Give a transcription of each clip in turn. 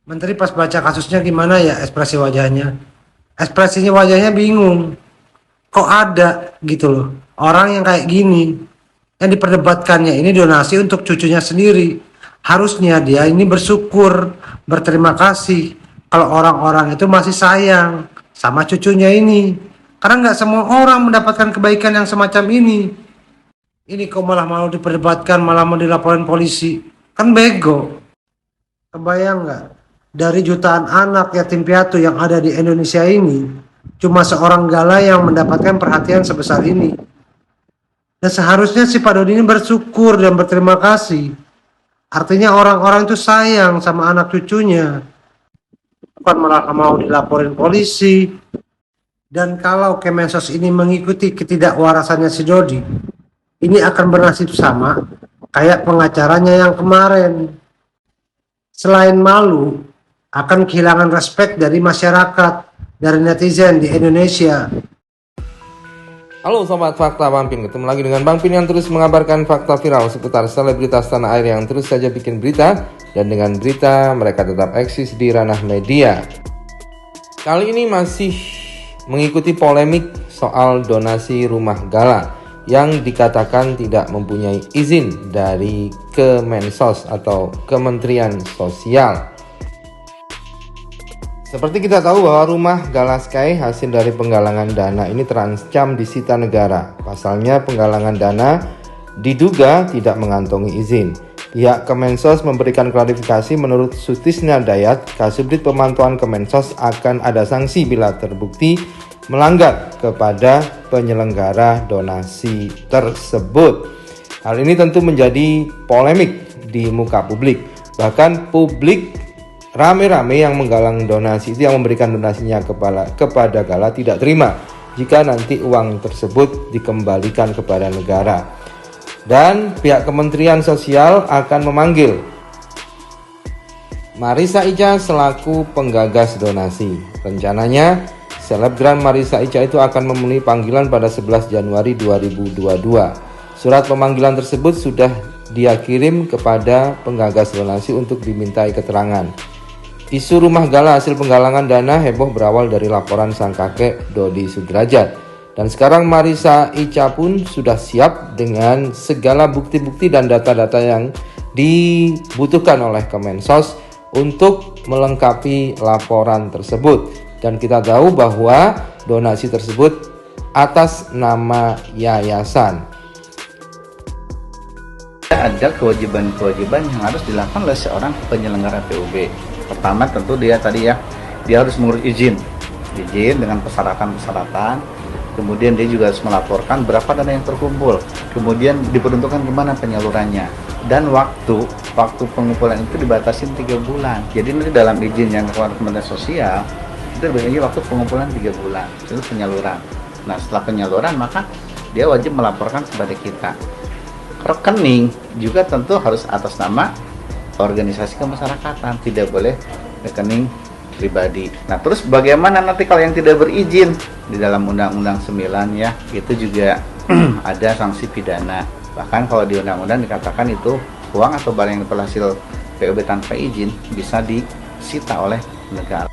Menteri pas baca kasusnya gimana ya ekspresi wajahnya? Ekspresinya wajahnya bingung. Kok ada gitu loh. Orang yang kayak gini. Yang diperdebatkannya ini donasi untuk cucunya sendiri. Harusnya dia ini bersyukur, berterima kasih. Kalau orang-orang itu masih sayang sama cucunya ini. Karena nggak semua orang mendapatkan kebaikan yang semacam ini. Ini kok malah mau diperdebatkan, malah mau dilaporin polisi. Kan bego. Kebayang nggak? Dari jutaan anak yatim piatu yang ada di Indonesia ini, cuma seorang Gala yang mendapatkan perhatian sebesar ini. Dan seharusnya si Pak Dodi ini bersyukur dan berterima kasih. Artinya orang-orang itu sayang sama anak cucunya. Bukan malah mau dilaporin polisi. Dan kalau Kemensos ini mengikuti ketidakwarasannya si Dodi, ini akan bernasib sama kayak pengacaranya yang kemarin. Selain malu, akan kehilangan respek dari masyarakat, dari netizen di Indonesia. Halo Sobat Fakta Bang Pin, ketemu lagi dengan Bang Pin yang terus mengabarkan fakta viral seputar selebritas tanah air yang terus saja bikin berita. Dan dengan berita, mereka tetap eksis di ranah media. Kali ini masih mengikuti polemik soal donasi rumah Gala yang dikatakan tidak mempunyai izin dari Kemensos atau Kementerian Sosial. Seperti kita tahu bahwa rumah Gala Sky hasil dari penggalangan dana ini terancam disita negara. Pasalnya penggalangan dana diduga tidak mengantongi izin. Pihak Kemensos memberikan klarifikasi menurut Sutisna Dayat, Kasubdit Pemantauan Kemensos akan ada sanksi bila terbukti melanggar kepada penyelenggara donasi tersebut. Hal ini tentu menjadi polemik di muka publik. Bahkan publik rame-rame yang menggalang donasi itu, yang memberikan donasinya kepada Gala, tidak terima jika nanti uang tersebut dikembalikan kepada negara. Dan pihak Kementerian Sosial akan memanggil Marissa Icha selaku penggagas donasi. Rencananya selebgram Marissa Icha itu akan memenuhi panggilan pada 11 Januari 2022. Surat pemanggilan tersebut sudah dia kirim kepada penggagas donasi untuk dimintai keterangan. Isu rumah Gala hasil penggalangan dana heboh berawal dari laporan sang kakek Dodi Sudrajat. Dan sekarang Marissa Icha pun sudah siap dengan segala bukti-bukti dan data-data yang dibutuhkan oleh Kemensos untuk melengkapi laporan tersebut. Dan kita tahu bahwa donasi tersebut atas nama yayasan. Ada kewajiban-kewajiban yang harus dilakukan oleh seorang penyelenggara PUB. Pertama tentu dia harus mengurus izin dengan persyaratan-persyaratan. Kemudian dia juga harus melaporkan berapa dana yang terkumpul. Kemudian diperuntukkan kemana penyalurannya. Dan waktu pengumpulan itu dibatasi 3 bulan. Jadi nanti dalam izin yang dikeluarkan Kementerian Sosial itu dibagi waktu pengumpulan 3 bulan. Itu penyaluran. Nah setelah penyaluran maka dia wajib melaporkan kepada kita. Rekening juga tentu harus atas nama organisasi kemasyarakatan, tidak boleh rekening pribadi. Nah terus bagaimana nanti kalau yang tidak berizin? Di dalam Undang-Undang 9 ya, itu juga ada sanksi pidana. Bahkan kalau di undang-undang dikatakan itu uang atau barang yang berhasil PUB tanpa izin bisa disita oleh negara.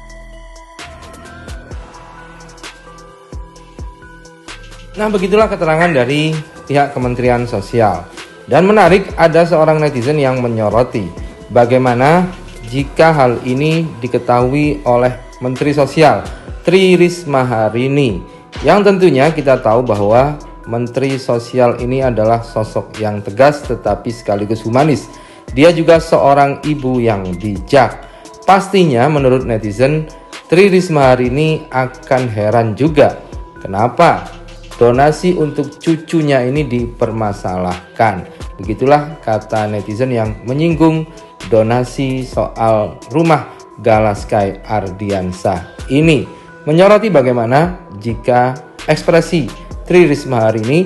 Nah, begitulah keterangan dari pihak Kementerian Sosial. Dan menarik, ada seorang netizen yang menyoroti bagaimana jika hal ini diketahui oleh Menteri Sosial Tri Risma hari ini, yang tentunya kita tahu bahwa Menteri Sosial ini adalah sosok yang tegas tetapi sekaligus humanis. Dia juga seorang ibu yang bijak. Pastinya menurut netizen, Tri Risma hari ini akan heran juga kenapa donasi untuk cucunya ini dipermasalahkan. Begitulah kata netizen yang menyinggung donasi soal rumah Gala Sky Ardiansah ini. Menyoroti bagaimana jika ekspresi Tri Risma hari ini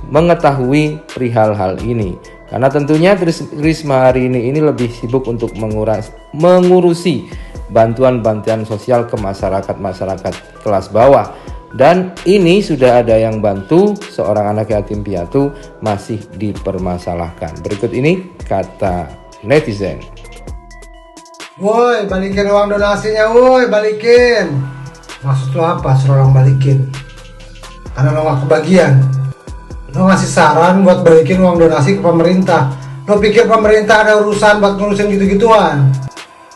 mengetahui perihal hal ini. Karena tentunya Tri Risma hari ini lebih sibuk untuk mengurusi bantuan-bantuan sosial ke masyarakat kelas bawah. Dan ini sudah ada yang bantu, seorang anak yatim piatu masih dipermasalahkan. Berikut ini kata netizen. Woi, balikin uang donasinya, woi, balikin. Maksud lo apa suruh orang balikin? Karena lo gak kebagian. Lo ngasih saran buat balikin uang donasi ke pemerintah. Lo pikir pemerintah ada urusan buat ngurusin gitu-gituan?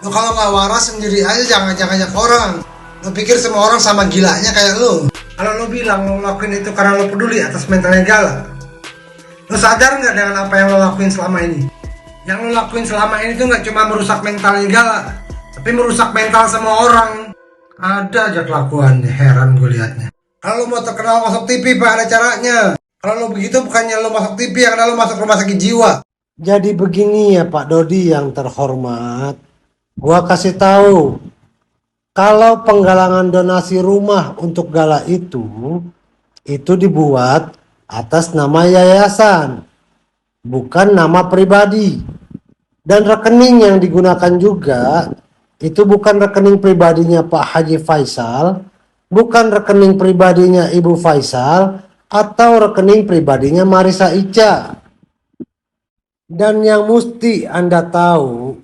Lo kalau gak waras sendiri aja, jangan ajak orang. Lo pikir semua orang sama gilanya kayak lo? Kalau lo bilang lo lakuin itu karena lo peduli atas mentalnya Gala, lo sadar nggak dengan apa yang lo lakuin selama ini? Yang lo lakuin selama ini tuh nggak cuma merusak mentalnya Gala, tapi merusak mental semua orang. Ada aja kelakuannya, heran gue liatnya. Kalau lo mau terkenal masuk TV, Pak, ada caranya. Kalau lo begitu bukannya lo masuk TV, yang ada lo masuk rumah sakit jiwa. Jadi begini ya Pak Dodi yang terhormat, gua kasih tahu, kalau penggalangan donasi rumah untuk Gala itu dibuat atas nama yayasan, bukan nama pribadi. Dan rekening yang digunakan juga itu bukan rekening pribadinya Pak Haji Faisal, bukan rekening pribadinya Ibu Faisal, atau rekening pribadinya Marisa Ica. Dan yang mesti Anda tahu,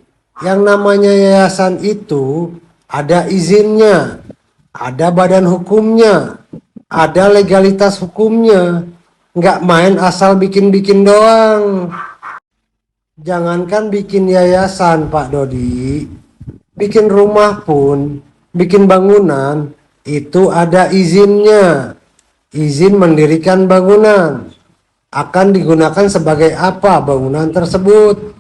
yang namanya yayasan itu ada izinnya, ada badan hukumnya, ada legalitas hukumnya. Nggak main asal bikin-bikin doang. Jangankan bikin yayasan Pak Dodi, bikin rumah pun, bikin bangunan, itu ada izinnya. Izin mendirikan bangunan. Akan digunakan sebagai apa bangunan tersebut.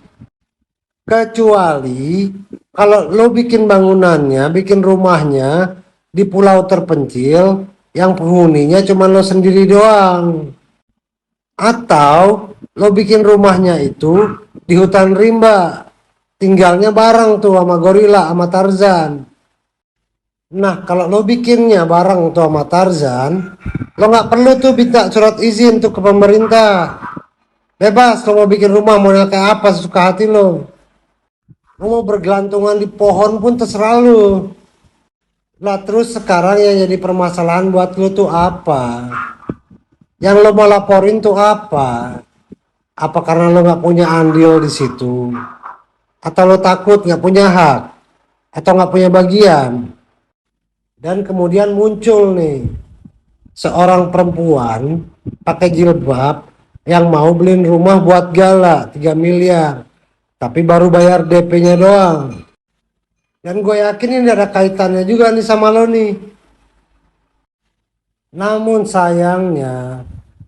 Kecuali kalau lo bikin bangunannya, bikin rumahnya di pulau terpencil yang penghuninya cuma lo sendiri doang. Atau lo bikin rumahnya itu di hutan rimba, tinggalnya bareng tuh sama gorila, sama Tarzan. Nah kalau lo bikinnya bareng tuh sama Tarzan, lo nggak perlu tuh minta surat izin tuh ke pemerintah. Bebas lo mau bikin rumah mau kayak apa sesuka hati lo. Lo mau bergelantungan di pohon pun terserah lo. Lah terus sekarang yang jadi permasalahan buat lo tuh apa? Yang lo mau laporin tuh apa? Apa karena lo nggak punya andil di situ? Atau lo takut nggak punya hak? Atau nggak punya bagian? Dan kemudian muncul nih seorang perempuan pakai jilbab yang mau beliin rumah buat Gala 3 miliar. Tapi baru bayar DP-nya doang. Dan gue yakin ini ada kaitannya juga nih sama lo nih. Namun sayangnya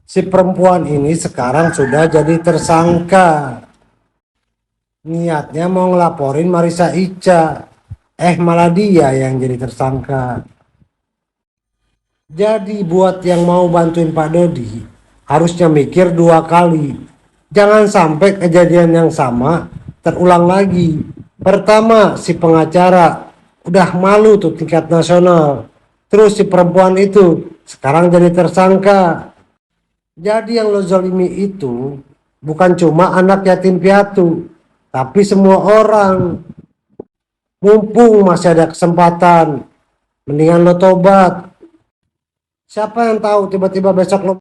si perempuan ini sekarang sudah jadi tersangka. Niatnya mau ngelaporin Marisa Ica. Malah dia yang jadi tersangka. Jadi buat yang mau bantuin Pak Dodi, harusnya mikir 2 kali. Jangan sampai kejadian yang sama terulang lagi. Pertama, si pengacara udah malu tuh tingkat nasional. Terus si perempuan itu sekarang jadi tersangka. Jadi yang lo zalimi itu bukan cuma anak yatim piatu, tapi semua orang. Mumpung masih ada kesempatan, mendingan lo tobat. Siapa yang tahu tiba-tiba besok lo